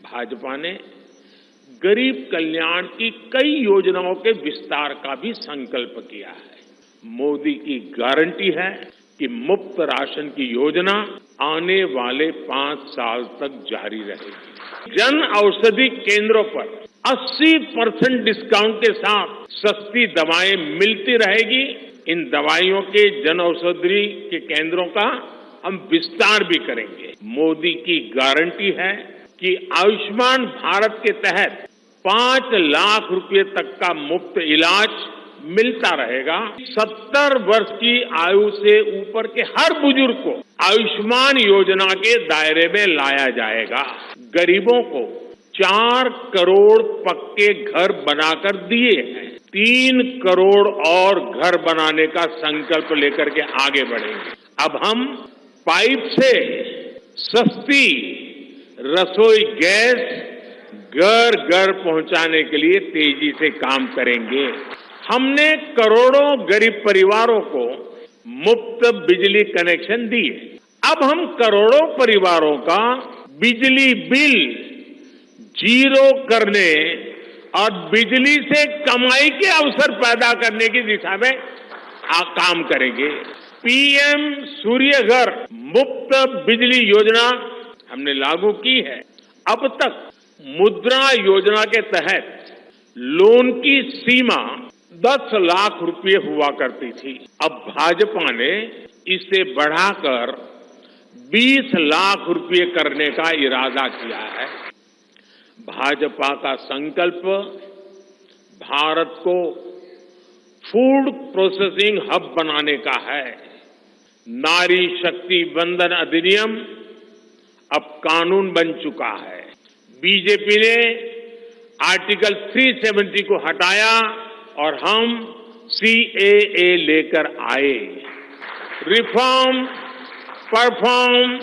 भाजपा ने गरीब कल्याण की कई योजनाओं के विस्तार का भी संकल्प किया है। मोदी की गारंटी है कि मुफ्त राशन की योजना आने वाले 5 साल तक जारी रहेगी। जन औषधि केंद्रों पर 80% डिस्काउंट के साथ सस्ती दवाएं मिलती रहेगी। इन दवाइयों के जन औषधि के केंद्रों का हम विस्तार भी करेंगे। मोदी की गारंटी है कि आयुष्मान भारत के तहत 5 लाख रुपए तक का मुफ्त इलाज मिलता रहेगा। 70 वर्ष की आयु से ऊपर के हर बुजुर्ग को आयुष्मान योजना के दायरे में लाया जाएगा। गरीबों को 4 करोड़ पक्के घर बनाकर दिए हैं। 3 करोड़ और घर बनाने का संकल्प लेकर के आगे बढ़ेंगे। अब हम पाइप से सस्ती रसोई गैस घर घर पहुंचाने के लिए तेजी से काम करेंगे। हमने करोड़ों गरीब परिवारों को मुफ्त बिजली कनेक्शन दिए। अब हम करोड़ों परिवारों का बिजली बिल जीरो करने और बिजली से कमाई के अवसर पैदा करने की दिशा में काम करेंगे। पीएम सूर्य घर मुफ्त बिजली योजना हमने लागू की है। अब तक मुद्रा योजना के तहत लोन की सीमा 10 लाख रुपए हुआ करती थी। अब भाजपा ने इसे बढ़ाकर 20 लाख रुपए करने का इरादा किया है। भाजपा का संकल्प भारत को फूड प्रोसेसिंग हब बनाने का है। नारी शक्ति वंदन अधिनियम अब कानून बन चुका है। बीजेपी ने आर्टिकल 370 को हटाया और हम सीएए लेकर आए। रिफॉर्म, परफॉर्म,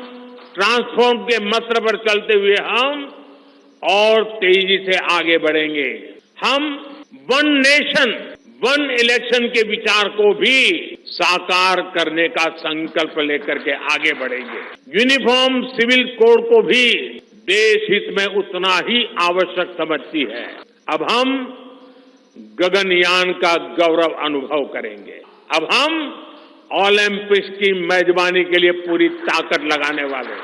ट्रांसफॉर्म के मंत्र पर चलते हुए हम और तेजी से आगे बढ़ेंगे। हम वन नेशन वन इलेक्शन के विचार को भी साकार करने का संकल्प लेकर के आगे बढ़ेंगे। यूनिफॉर्म सिविल कोड को भी देश हित में उतना ही आवश्यक समझती है। अब हम गगनयान का गौरव अनुभव करेंगे। अब हम ओलंपिक्स की मेजबानी के लिए पूरी ताकत लगाने वाले।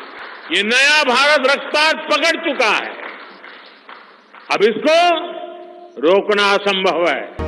ये नया भारत रफ्तार पकड़ चुका है। अब इसको रोकना असंभव है।